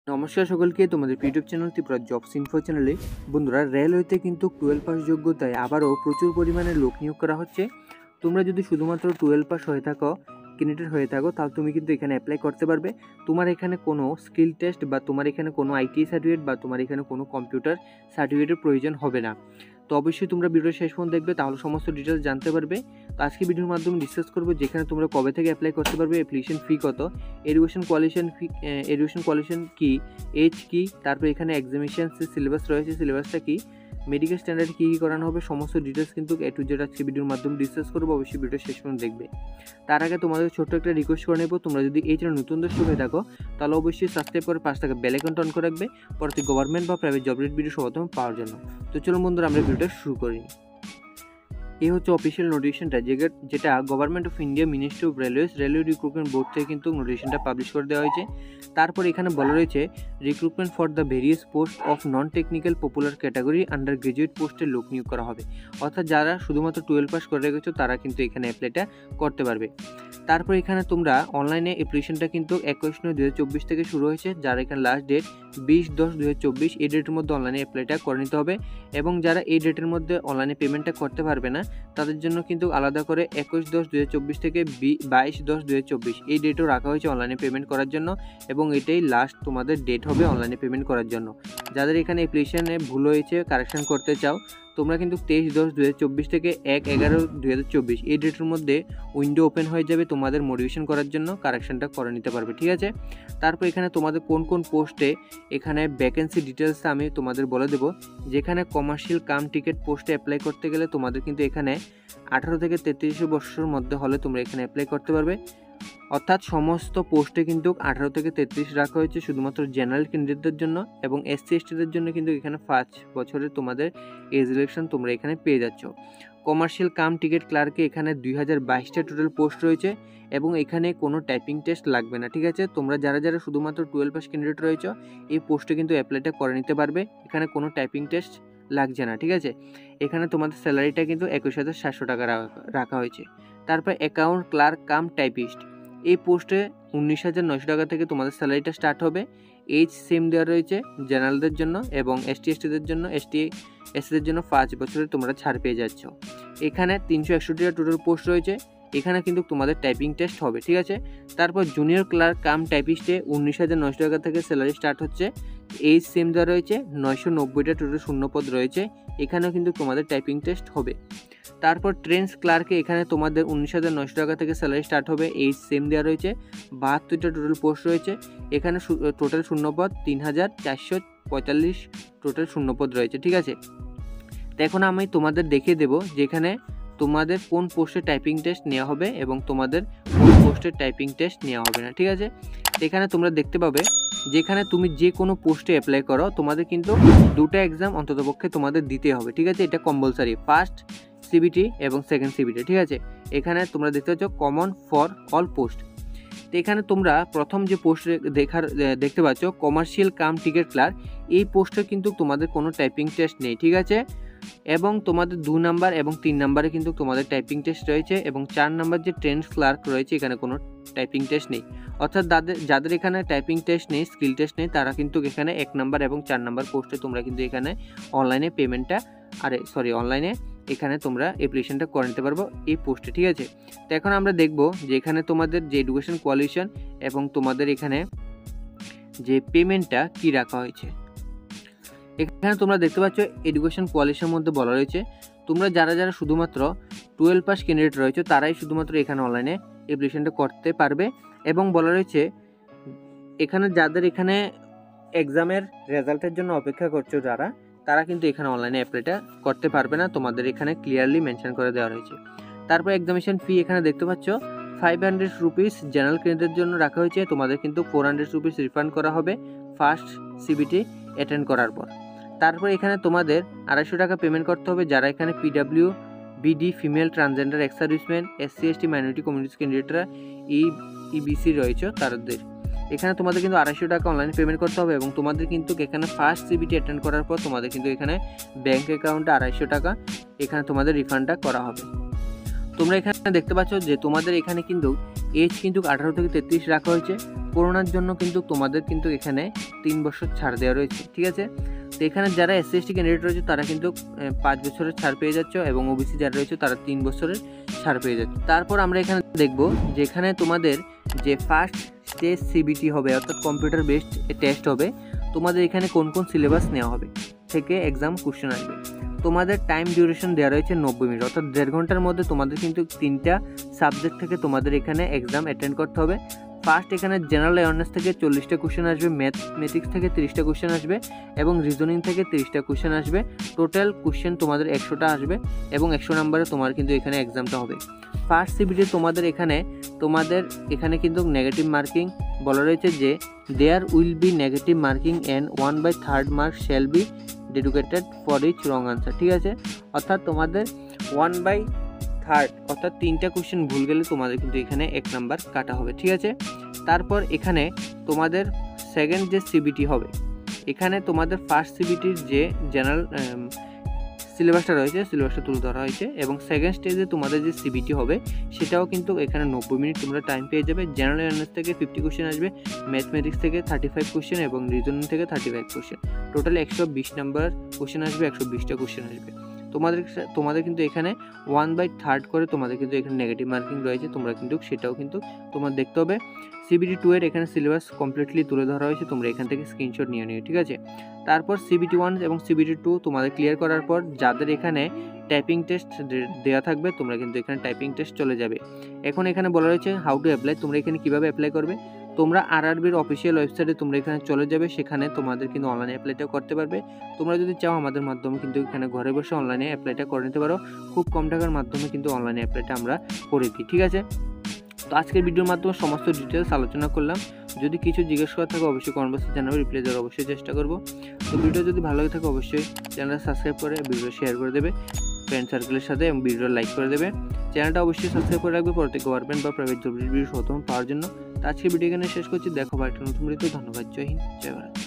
নমস্কার সকলকে, তোমাদের YouTube channel Tripura jobs info চ্যানেলে বন্ধুরা রেলওয়েতে কিন্তু 12 পাস যোগ্যতায় আবারও প্রচুর পরিমাণে লোক নিয়োগ করা হচ্ছে। তোমরা যদি শুধুমাত্র 12 পাস হয়ে থাকো, ক্যান্ডিডেট হয়ে থাকো, তাহলে তুমি কিন্তু এখানে অ্যাপ্লাই করতে পারবে। তোমার এখানে কোনো স্কিল টেস্ট বা তোমার এখানে কোনো আইটি সার্টিফিকেট বা তোমার এখানে কোনো কম্পিউটার সার্টিফিকেটের প্রয়োজন হবে না। তো অবশ্যই তোমরা ভিডিও শেষ পর্যন্ত দেখবে, তাহলে সমস্ত ডিটেলস জানতে পারবে। তো আজকে ভিডিওর মাধ্যমে ডিসকাস করবো যেখানে তোমরা কবে থেকে অ্যাপ্লাই করতে পারবে, অ্যাপ্লিকেশন ফি কত, এডুকেশন কোয়ালিফিকেশন কি, এজ কি, তারপর এখানে এক্সামিনেশন সিলেবাস রয়েছে, সিলেবাসটা কি, মেডিকেল স্ট্যান্ডার্ড কী কী করানো হবে, সমস্ত ডিটেলস কিন্তু এ টু জেড আজকে ভিডিওর মাধ্যমে ডিসকাস করবো। অবশ্যই ভিডিও শেষ পর্যন্ত দেখবে। তার আগে তোমাদের ছোট্ট একটা রিকোয়েস্ট করে নেবো, তোমরা যদি এই চ্যানেল নতুন দর্শক হয়ে থাকো তাহলে অবশ্যই সাবস্ক্রাইব করে পাশে থাকা বেল আইকনটা অন করে রাখবে পরবর্তী গভর্নমেন্ট বা প্রাইভেট জব রিলেটেড ভিডিও সর্বপ্রথম পাওয়ার জন্য। তো চলো বন্ধুরা, আমরা ভিডিওটা শুরু করি। এই হচ্ছে অফিসিয়াল নোটিফিকেশনটা, যেটা government of India ministry of railway recruitment board থেকে কিন্তু নোটিফিকেশনটা পাবলিশ করে দেওয়া হয়েছে। তারপর এখানে বলা রয়েছে recruitment for the various post of non technical popular category under graduate পোস্টে লোক নিয়োগ করা হবে। অর্থাৎ যারা শুধুমাত্র 12 পাস করে রেখেছো তারা কিন্তু এখানে অ্যাপ্লাইটা করতে পারবে। তারপর এখানে তোমরা অনলাইনে অ্যাপ্লিকেশনটা কিন্তু 21/9/2024 থেকে শুরু হয়েছে, যার এখানে লাস্ট ডেট 20/10/2024, এই ডেটের মধ্যে অনলাইনে অ্যাপ্লাইটা করে নিতে হবে। এবং যারা এই ডেটের মধ্যে অনলাইনে পেমেন্টটা করতে পারবে না তাদের জন্য কিন্তু আলাদা করে 21/10/2024 থেকে 22/10/2024 এই ডেটও রাখা হয়েছে অনলাইনে পেমেন্ট করার জন্য, এবং এটাই লাস্ট তোমাদের ডেট হবে অনলাইনে পেমেন্ট করার জন্য। যাদের এখানে অ্যাপ্লিকেশনে ভুল হয়েছে, কারেকশন করতে চাও, তোমরা কিন্তু 23/10/2024 থেকে 1/11/2024 এই ডেটের মধ্যে উইন্ডো ওপেন হয়ে যাবে তোমাদের মোটিভেশন করার জন্য, কারেকশনটা করে নিতে পারবে, ঠিক আছে। তারপর এখানে তোমাদের কোন কোন পোস্টে এখানে ভ্যাকেন্সি ডিটেলস আমি তোমাদের বলে দেবো। যেখানে কমার্শিয়াল কাম টিকিট পোস্টে অ্যাপ্লাই করতে গেলে তোমাদের কিন্তু এখানে 18 থেকে 33 বছরের মধ্যে হলে তোমরা এখানে অ্যাপ্লাই করতে পারবে। অর্থাৎ সমস্ত পোস্টে কিন্তু 18 থেকে 33 রাখা হয়েছে শুধুমাত্র জেনারেল ক্যান্ডিডেটদের জন্য, এবং এসসি এসটিদের জন্য কিন্তু এখানে 5 বছরের তোমাদের এজ রিলেকশন তোমরা এখানে পেয়ে যাচ্ছ। কমার্শিয়াল কাম টিকিট ক্লার্কে এখানে 2022টা টোটাল পোস্ট রয়েছে, এবং এখানে কোনো টাইপিং টেস্ট লাগবে না, ঠিক আছে। তোমরা যারা যারা শুধুমাত্র 12 পাস ক্যান্ডিডেট রয়েছে এই পোস্টে কিন্তু অ্যাপ্লাইটা করে নিতে পারবে, এখানে কোনো টাইপিং টেস্ট লাগছে না, ঠিক আছে। এখানে তোমাদের স্যালারিটা কিন্তু 21,700 টাকা রাখা হয়েছে। তারপর অ্যাকাউন্ট ক্লার্ক কাম টাইপিস্ট এই পোস্টে 19,900 টাকা থেকে তোমাদের স্যালারিটা স্টার্ট হবে। এজ সেম দেওয়া রয়েছে জেনারেলদের জন্য, এবং এসটিদের জন্য 5 বছরের তোমরা ছাড় পেয়ে যাচ্ছ। এখানে 361টা টোটাল পোস্ট রয়েছে, এখানে কিন্তু তোমাদের টাইপিং টেস্ট হবে, ঠিক আছে। তারপর জুনিয়র ক্লার্ক কাম টাইপিস্টে 19,900 টাকা থেকে স্যালারি স্টার্ট হচ্ছে। এজ সেম দেওয়া রয়েছে, 990টা টোটাল শূন্যপদ রয়েছে, এখানেও কিন্তু তোমাদের টাইপিং টেস্ট হবে। তারপর ট্রেন্স ক্লার্কে এখানে তোমাদের 19,900 টাকা থেকে স্যালারি স্টার্ট হবে, এজ সেম দেওয়া রয়েছে, 72টা টোটাল পোস্ট রয়েছে, এখানে টোটাল শূন্যপদ 3,445 টোটাল শূন্যপদ রয়েছে, ঠিক আছে। তো এখন আমি তোমাদের দেখিয়ে দেবো যেখানে তোমাদের কোন পোস্টে টাইপিং টেস্ট নেওয়া হবে এবং তোমাদের কোন পোস্টে টাইপিং টেস্ট নেওয়া হবে না, ঠিক আছে। এখানে তোমরা দেখতে পাবে যেখানে তুমি যে কোনো পোস্টে অ্যাপ্লাই করো তোমাদের কিন্তু 2টা এক্সাম অন্ততপক্ষে তোমাদের দিতে হবে, ঠিক আছে। এটা কম্পালসারি, ফার্স্ট সিবিটি এবং সেকেন্ড সিবিটি, ঠিক আছে। এখানে তোমরা দেখতে পাচ্ছ কমন ফর অল পোস্ট। তো এখানে তোমরা প্রথম যে পোস্ট দেখতে পাচ্ছ কমার্শিয়াল কাম টিকিট ক্লার্ক, এই পোস্টে কিন্তু তোমাদের কোনো টাইপিং টেস্ট নেই, ঠিক আছে। এবং তোমাদের 2 নাম্বার এবং 3 নাম্বারে কিন্তু তোমাদের টাইপিং টেস্ট রয়েছে, এবং 4 নাম্বার যে ট্রেন্ড ক্লার্ক রয়েছে এখানে কোনো টাইপিং টেস্ট নেই। অর্থাৎ যাদের এখানে টাইপিং টেস্ট নেই, স্কিল টেস্ট নেই, তারা কিন্তু এখানে 1 নাম্বার এবং 4 নাম্বার পোস্টে তোমরা কিন্তু এখানে অনলাইনে পেমেন্টটা অনলাইনে এখানে তোমরা অ্যাপ্লিকেশনটা করে নিতে পারবো এই পোস্টে, ঠিক আছে। তো এখন আমরা দেখব যে এখানে তোমাদের যে এডুকেশন কোয়ালিফিকেশন এবং তোমাদের এখানে যে পেমেন্টটা কি রাখা হয়েছে। এখানে তোমরা দেখতে পাচ্ছ এডুকেশন কোয়ালিফিকেশনের মধ্যে বলা রয়েছে তোমরা যারা যারা শুধুমাত্র 12 পাস ক্যান্ডিডেট রয়েছে তারাই শুধুমাত্র এখানে অনলাইনে অ্যাপ্লিকেশনটা করতে পারবে, এবং বলা রয়েছে এখানে যাদের এখানে এক্সামের রেজাল্টের জন্য অপেক্ষা করছো তারা কিন্তু এখানে অনলাইনে অ্যাপ্লাইটা করতে পারবে না, তোমাদের এখানে ক্লিয়ারলি মেনশন করে দেওয়া রয়েছে। তারপর এক্সামিনেশন ফি এখানে দেখতে পাচ্ছ 500 রুপিস জেনারেল ক্যান্ডিডেটের জন্য রাখা হয়েছে, তোমাদের কিন্তু 400 রুপিস রিফান্ড করা হবে ফার্স্ট সিবিটি অ্যাটেন্ড করার পর। তারপর এখানে তোমাদের 250 টাকা পেমেন্ট করতে হবে যারা এখানে PW BD female transgender ex serviceman SC ST minority community ক্যান্ডিডেটরা ইবিসি রয়েছে তাদের। এখানে তোমাদের কিন্তু 250 টাকা অনলাইন পেমেন্ট করতে হবে, এবং তোমাদের কিন্তু এখানে ফার্স্ট সিবিটি অ্যাটেন্ড করার পর তোমাদের কিন্তু এখানে ব্যাঙ্ক অ্যাকাউন্টে 250 টাকা এখানে তোমাদের রিফান্ডটা করা হবে। তোমরা এখানে দেখতে পাচ্ছ যে তোমাদের এখানে কিন্তু এজ কিন্তু 18 থেকে 33 রাখা হয়েছে। করোনার জন্য কিন্তু তোমাদের কিন্তু এখানে 3 বছর ছাড় দেওয়া রয়েছে, ঠিক আছে। তো এখানে যারা SC/ST ক্যান্ডিডেট রয়েছে তারা কিন্তু 5 বছরের ছাড় পেয়ে যাচ্ছ, এবং OBC যারা রয়েছে তারা 3 বছরের ছাড় পেয়ে যাচ্ছে। তারপর আমরা এখানে দেখব যে এখানে তোমাদের যে ফার্স্ট স্টেজ CBT হবে, অর্থাৎ কম্পিউটার বেসড টেস্ট হবে, তোমাদের এখানে কোন কোন সিলেবাস নেওয়া হবে থেকে এক্সাম কোশ্চেন আসবে। তোমাদের টাইম ডিউরেশন দেওয়া রয়েছে 90 মিনিট, অর্থাৎ 1.5 ঘন্টার মধ্যে তোমাদের কিন্তু 3টা সাবজেক্ট থেকে তোমাদের এখানে এক্সাম অ্যাটেন্ড করতে হবে। ফার্স্ট এখানে জেনারেল অ্যাওয়ারনেস থেকে 40টা কোশ্চেন আসবে, ম্যাথমেটিক্স থেকে 30টা কোশ্চেন আসবে, এবং রিজনিং থেকে 30টা কোশ্চেন আসবে। টোটাল কোশ্চেন তোমাদের 100টা আসবে, এবং 100 নম্বরে তোমার কিন্তু এখানে এক্সামটা হবে। ফার্স্ট CBT তোমাদের এখানে কিন্তু নেগেটিভ মার্কিং বলা রয়েছে যে there will be negative marking and 1/3 mark shall be dedicated for each wrong answer, ঠিক আছে। অর্থাৎ তোমাদের 1/3 অর্থাৎ 3টা কোশ্চেন ভুল গেলে তোমাদের কিন্তু এখানে 1 নাম্বার কাটা হবে, ঠিক আছে। তারপর এখানে তোমাদের সেকেন্ড যে CBT হবে, এখানে তোমাদের ফার্স্ট CBTর যে জেনারেল সিলেবাসটা রয়েছে সিলেবাসটা তুলে ধরা হয়েছে, এবং সেকেন্ড স্টেজে তোমাদের যে CBT হবে সেটাও কিন্তু এখানে 90 মিনিট তোমরা টাইম পেয়ে যাবে। জেনারেল অ্যাওয়ারনেস থেকে 50 কোশ্চেন আসবে, ম্যাথমেটিক্স থেকে 35 কোশ্চেন, এবং রিজনিং থেকে 35 কোশ্চেন। টোটাল 120 নাম্বার কোশ্চেন আসবে, 120টা কোশ্চেন আসবে। তোমাদের কিন্তু এখানে 1/3 করে তোমাদের কিন্তু এখানে নেগেটিভ মার্কিং রয়েছে, তোমরা কিন্তু সেটাও কিন্তু তোমার দেখতে হবে। CBT 2 এর এখানে সিলেবাস কমপ্লিটলি তুলে ধরা হয়েছে, তোমরা এখান থেকে স্ক্রিনশট নিয়ে নিও, ঠিক আছে। তারপর CBT 1 এবং CBT 2 তোমাদের ক্লিয়ার করার পর যাদের এখানে টাইপিং টেস্ট দেওয়া থাকবে, তোমরা কিন্তু এখানে টাইপিং টেস্ট চলে যাবে। এখন এখানে বলা রয়েছে হাউ টু অ্যাপ্লাই, তোমরা এখানে কীভাবে অ্যাপ্লাই করবে। তোমরা RRBর অফিসিয়াল ওয়েবসাইটে তোমরা এখানে চলে যাবে, সেখানে তোমাদের কিন্তু অনলাইনে অ্যাপ্লাইটাও করতে পারবে। তোমরা যদি চাও আমাদের মাধ্যমে কিন্তু এখানে ঘরে বসে অনলাইনে অ্যাপ্লাইটা করে নিতে পারো। খুব কম টাকার মাধ্যমে কিন্তু অনলাইনে অ্যাপ্লাইটা আমরা করে দিই, ঠিক আছে। তো আজকের ভিডিওর মাধ্যমে সমস্ত ডিটেলস আলোচনা করলাম। যদি কিছু জিজ্ঞেস করা থাকে অবশ্যই কমেন্ট বক্সে জানাবে, রিপ্লাই দেওয়ার অবশ্যই চেষ্টা করব। তো ভিডিও যদি ভালো লাগে থাকে অবশ্যই চ্যানেলটা সাবস্ক্রাইব করে ভিডিও শেয়ার করে দেবে ফ্রেন্ড সার্কেলের সাথে, এবং ভিডিও লাইক করে দেবে। চ্যানেলটা অবশ্যই সাবস্ক্রাইব করে রাখবে পরবর্তী গভর্নমেন্ট বা প্রাইভেট জব ভিডিও প্রথম পাওয়ার জন্য। তো আজকের ভিডিও এখানে শেষ করছি, দেখো বা একটা নতুন ভিডিওতে। ধন্যবাদ, জয় হিন্দ, জয় ভারত।